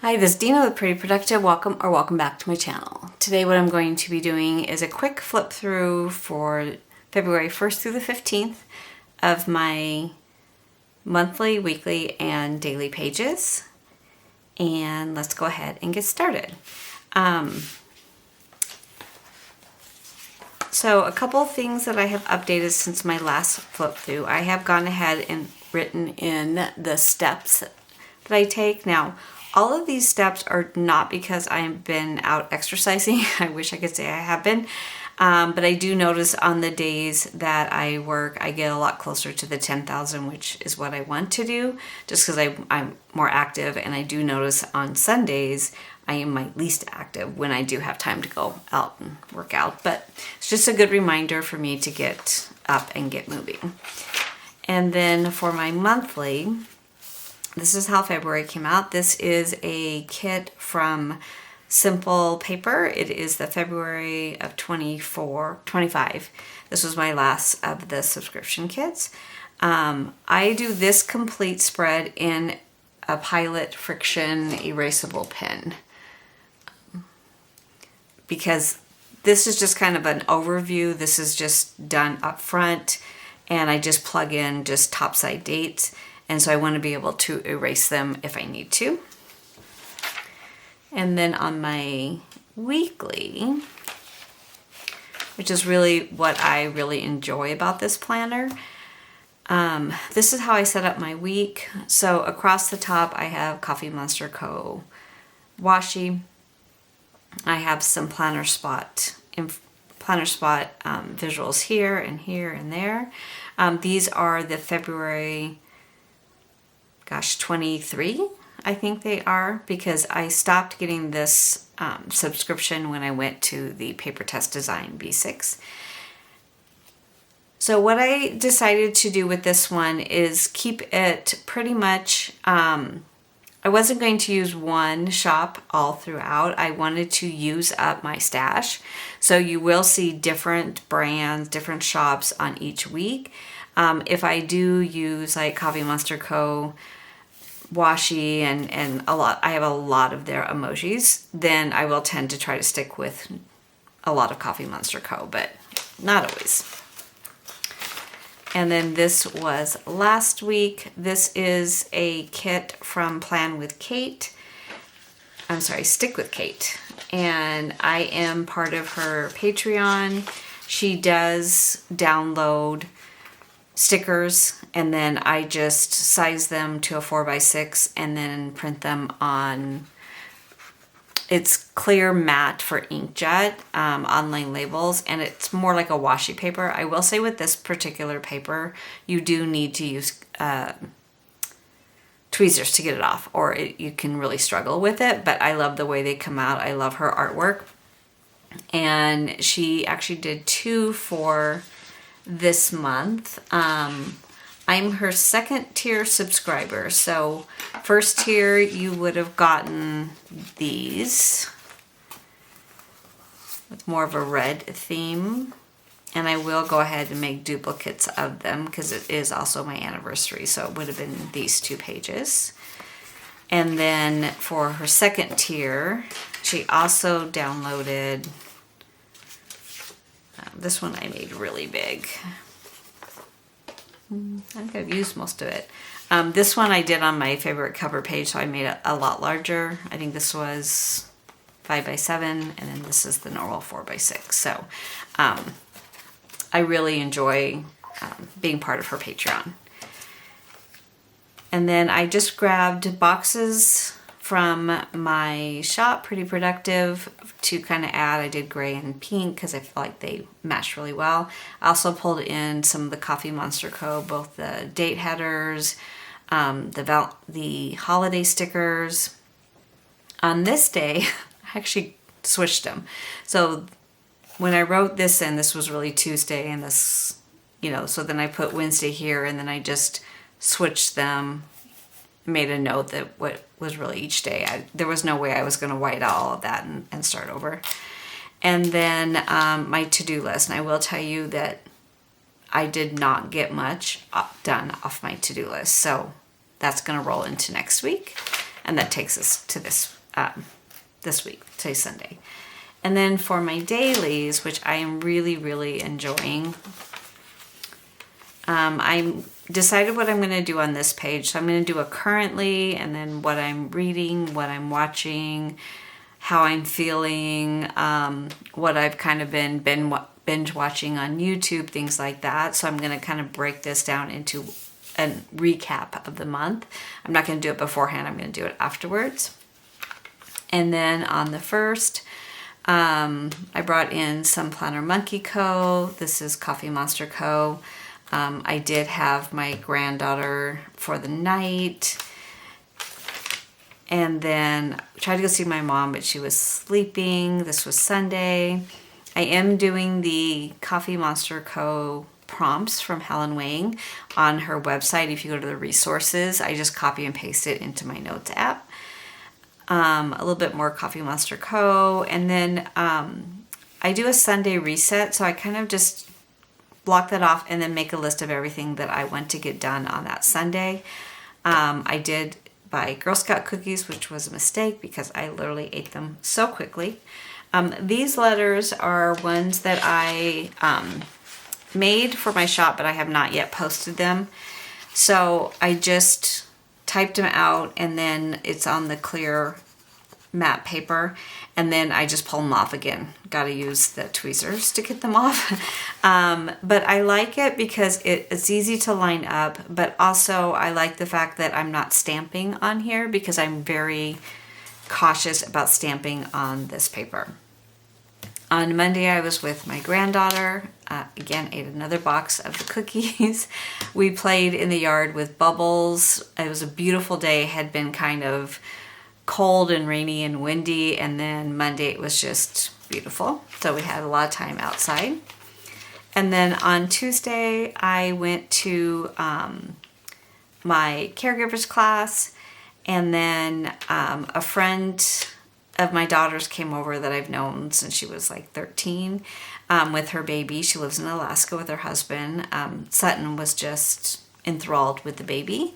Hi, this is Dina with Pretty Productive. Welcome back to my channel. Today what I'm going to be doing is a quick flip through for February 1st through the 15th of my monthly, weekly, and daily pages. And let's go ahead and get started. So a couple of things that I have updated since my last flip through. I have gone ahead and written in the steps that I take. Now, all of these steps are not because I've been out exercising. I wish I could say I have been. But I do notice on the days that I work, I get a lot closer to the 10,000, which is what I want to do, just because I'm more active. And I do notice on Sundays, I am my least active when I do have time to go out and work out. But it's just a good reminder for me to get up and get moving. And then for my monthly, this is how February came out. This is a kit from Simple Paper. It is the February of 25. This was my last of the subscription kits. I do this complete spread in a Pilot Frixion erasable pen because this is just kind of an overview. This is just done up front and I just plug in just topside dates. And so I want to be able to erase them if I need to. And then on my weekly, which is really what I really enjoy about this planner, this is how I set up my week. So across the top, I have Coffee Monster Co. washi. I have some planner spot visuals here and there. These are the February 23, I think they are, because I stopped getting this subscription when I went to the Paper Test Design B6. So what I decided to do with this one is keep it pretty much, I wasn't going to use one shop all throughout. I wanted to use up my stash. So you will see different brands, different shops on each week. If I do use like Coffee Monster Co. washi and I have a lot of their emojis, then I will tend to try to stick with a lot of Coffee Monster Co., but not always. And then this was last week. This is a kit from Stick with Kate. And I am part of her Patreon. She does download stickers and then I just size them to a 4x6 and then print them on, it's clear matte for inkjet online labels, and it's more like a washi paper. I will say with this particular paper, you do need to use tweezers to get it off, or you can really struggle with it, but I love the way they come out. I love her artwork. And she actually did 2 for this month. I'm her second tier subscriber. So first tier, you would have gotten these with more of a red theme. And I will go ahead and make duplicates of them because it is also my anniversary. So it would have been these 2 pages. And then for her second tier, she also downloaded this one. I made really big. I think I've used most of it. This one I did on my favorite cover page, so I made it a lot larger. I think this was 5x7, and then this is the normal 4x6. So I really enjoy being part of her Patreon. And then I just grabbed boxes from my shop, Pretty Productive, to kind of add. I did gray and pink because I feel like they match really well. I also pulled in some of the Coffee Monster Co., both the date headers, the holiday stickers. On this day, I actually switched them. So when I wrote this in, this was really Tuesday, and this, so then I put Wednesday here, and then I just switched them, made a note that what was really each day. There was no way I was going to white out all of that and start over. And then my to-do list. And I will tell you that I did not get much done off my to-do list. So that's going to roll into next week. And that takes us to this this week. Today's Sunday. And then for my dailies, which I am really, really enjoying, I decided what I'm going to do on this page. So I'm going to do a currently, and then what I'm reading, what I'm watching, how I'm feeling, what I've kind of been binge watching on YouTube, things like that. So I'm going to kind of break this down into a recap of the month. I'm not going to do it beforehand. I'm going to do it afterwards. And then on the 1st, I brought in some Planner Monkey Co. This is Coffee Monster Co. I did have my granddaughter for the night. And then I tried to go see my mom, but she was sleeping. This was Sunday. I am doing the Coffee Monster Co. prompts from Helen Wang on her website. If you go to the resources, I just copy and paste it into my notes app. A little bit more Coffee Monster Co. And then I do a Sunday reset. So I kind of just block that off and then make a list of everything that I want to get done on that Sunday. I did buy Girl Scout cookies, which was a mistake because I literally ate them so quickly. These letters are ones that I made for my shop, but I have not yet posted them. So I just typed them out, and then it's on the clear matte paper, and then I just pull them off again. Got to use the tweezers to get them off. But I like it because it's easy to line up, but also I like the fact that I'm not stamping on here because I'm very cautious about stamping on this paper. On Monday, I was with my granddaughter. Again, ate another box of the cookies. We played in the yard with bubbles. It was a beautiful day. It had been kind of cold and rainy and windy. And then Monday, it was just beautiful. So we had a lot of time outside. And then on Tuesday, I went to my caregivers class. And then a friend of my daughter's came over that I've known since she was like 13 with her baby. She lives in Alaska with her husband. Sutton was just enthralled with the baby.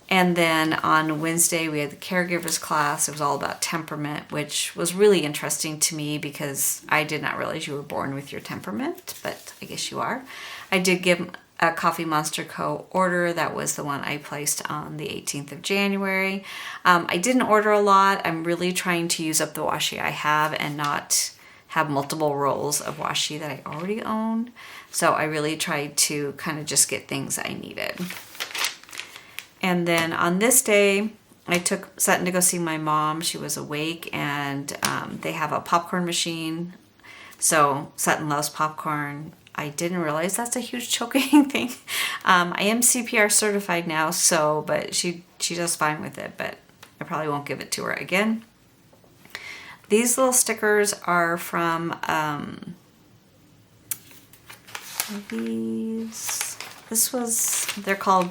And then on Wednesday, we had the caregivers class. It was all about temperament, which was really interesting to me because I did not realize you were born with your temperament, but I guess you are. I did give a Coffee Monster Co. order. That was the one I placed on the 18th of January. I didn't order a lot. I'm really trying to use up the washi I have and not have multiple rolls of washi that I already own. So I really tried to kind of just get things I needed. And then on this day, I took Sutton to go see my mom. She was awake, and they have a popcorn machine. So Sutton loves popcorn. I didn't realize that's a huge choking thing. I am CPR certified now, but she does fine with it, but I probably won't give it to her again. These little stickers are from they're called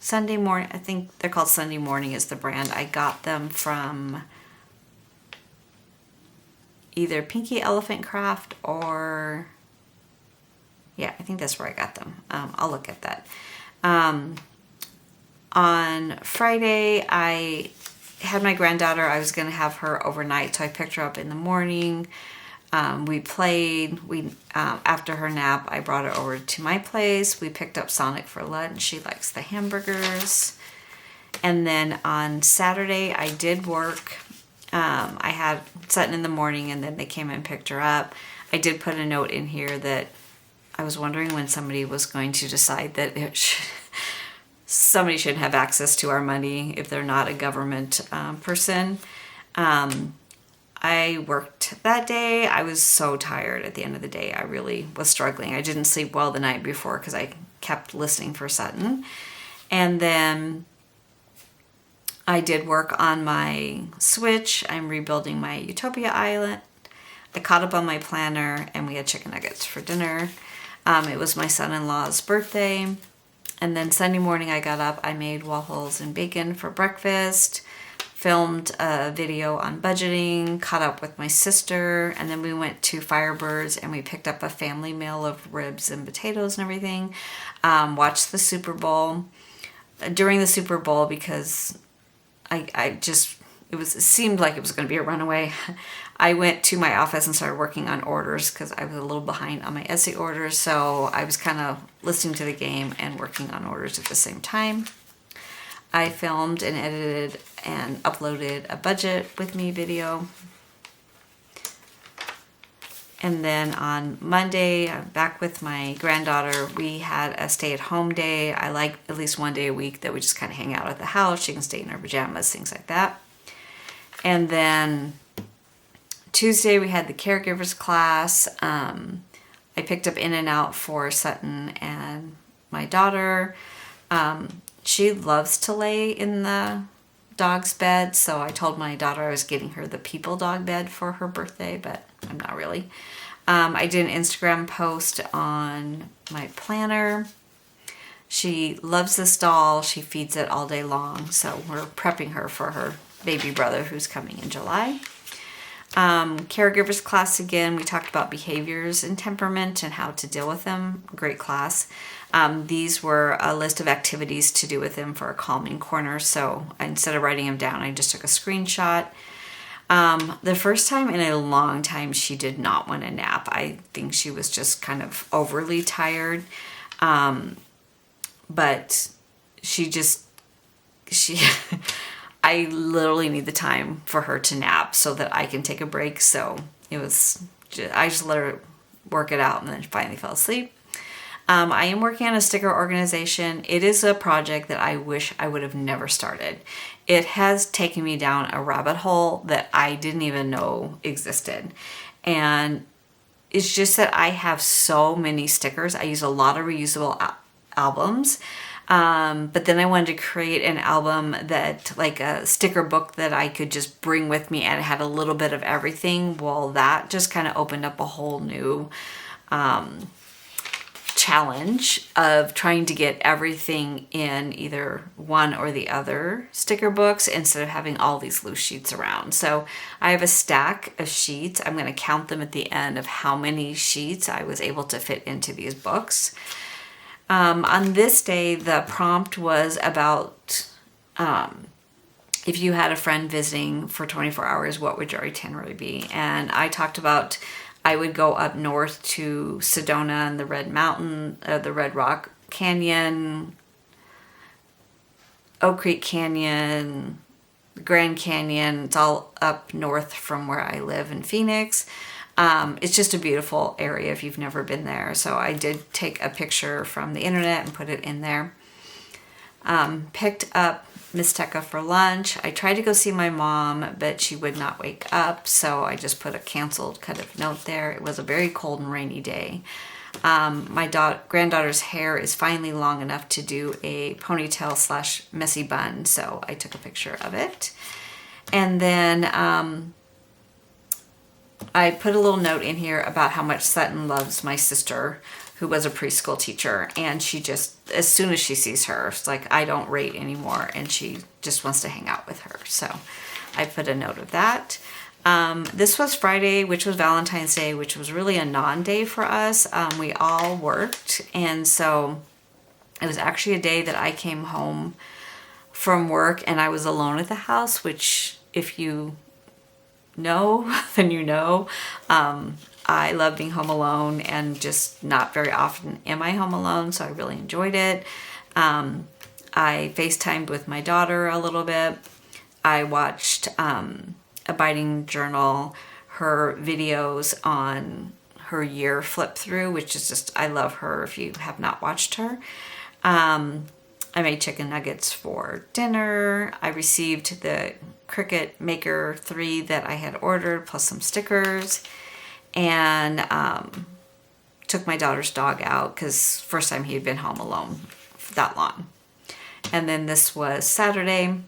Sunday Morning. I think they're called Sunday Morning is the brand. I got them from either Pinky Elephant Craft or, yeah, I think that's where I got them. I'll look at that. On Friday, I had my granddaughter. I was going to have her overnight, so I picked her up in the morning. We played. After her nap, I brought her over to my place. We picked up Sonic for lunch. She likes the hamburgers. And then on Saturday, I did work. I had Sutton in the morning, and then they came and picked her up. I did put a note in here that I was wondering when somebody was going to decide that somebody shouldn't have access to our money if they're not a government person. I worked that day. I was so tired at the end of the day. I really was struggling. I didn't sleep well the night before because I kept listening for Sutton. And then I did work on my Switch. I'm rebuilding my Utopia Island. I caught up on my planner, and we had chicken nuggets for dinner. It was my son-in-law's birthday. And then Sunday morning I got up. I made waffles and bacon for breakfast, filmed a video on budgeting, caught up with my sister, and then we went to Firebirds and we picked up a family meal of ribs and potatoes and everything. Watched the Super Bowl. During the Super Bowl, because it seemed like it was going to be a runaway. I went to my office and started working on orders because I was a little behind on my Etsy orders. So I was kind of listening to the game and working on orders at the same time. I filmed and edited and uploaded a budget with me video. And then on Monday, I'm back with my granddaughter. We had a stay-at-home day. I like at least one day a week that we just kind of hang out at the house. She can stay in her pajamas, things like that. And then Tuesday, we had the caregivers class. I picked up In and Out for Sutton and my daughter. She loves to lay in the dog's bed, so I told my daughter I was getting her the People dog bed for her birthday, but I'm not really. I did an Instagram post on my planner. She loves this doll. She feeds it all day long, so we're prepping her for her baby brother who's coming in July. Caregivers class again. We talked about behaviors and temperament and how to deal with them. Great class. These were a list of activities to do with him for a calming corner. So instead of writing them down, I just took a screenshot. The first time in a long time, she did not want a nap. I think she was just kind of overly tired. But I literally need the time for her to nap so that I can take a break. So I just let her work it out and then finally fell asleep. I am working on a sticker organization. It is a project that I wish I would have never started. It has taken me down a rabbit hole that I didn't even know existed. And it's just that I have so many stickers. I use a lot of reusable albums. But then I wanted to create an album that, like a sticker book that I could just bring with me and it had a little bit of everything. Well, that just kind of opened up a whole new challenge of trying to get everything in either one or the other sticker books instead of having all these loose sheets around. So I have a stack of sheets. I'm going to count them at the end of how many sheets I was able to fit into these books. On this day, the prompt was about if you had a friend visiting for 24 hours, what would your itinerary be? And I talked about I would go up north to Sedona and the the Red Rock Canyon, Oak Creek Canyon, Grand Canyon. It's all up north from where I live in Phoenix. It's just a beautiful area if you've never been there. So I did take a picture from the internet and put it in there. Picked up Miss Tekka for lunch. I tried to go see my mom, but she would not wake up. So I just put a canceled kind of note there. It was a very cold and rainy day. My granddaughter's hair is finally long enough to do a ponytail / messy bun. So I took a picture of it. And then I put a little note in here about how much Sutton loves my sister, who was a preschool teacher. And she just, as soon as she sees her, it's like, I don't rate anymore. And she just wants to hang out with her. So I put a note of that. This was Friday, which was Valentine's Day, which was really a non-day for us. We all worked. And so it was actually a day that I came home from work and I was alone at the house, which if you know, then you know. I love being home alone and just not very often am I home alone, so I really enjoyed it. I FaceTimed with my daughter a little bit. I watched a biting journal, her videos on her year flip through, which is just, I love her if you have not watched her. I made chicken nuggets for dinner. I received the Cricut Maker 3 that I had ordered, plus some stickers. And took my daughter's dog out because first time he had been home alone that long. And then this was Saturday.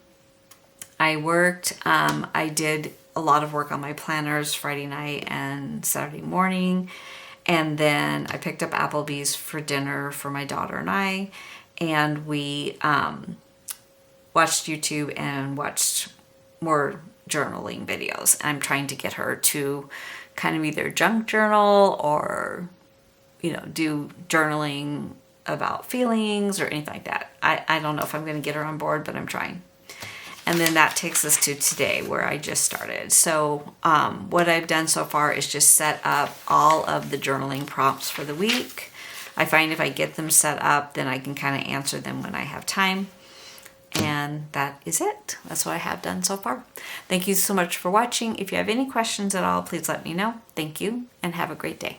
I worked. I did a lot of work on my planners Friday night and Saturday morning. And then I picked up Applebee's for dinner for my daughter and I. And we watched YouTube and watched more journaling videos. I'm trying to get her to kind of either junk journal or, do journaling about feelings or anything like that. I don't know if I'm going to get her on board, but I'm trying. And then that takes us to today where I just started. So what I've done so far is just set up all of the journaling prompts for the week. I find if I get them set up, then I can kind of answer them when I have time. And that is it. That's what I have done so far. Thank you so much for watching. If you have any questions at all, please let me know. Thank you and have a great day.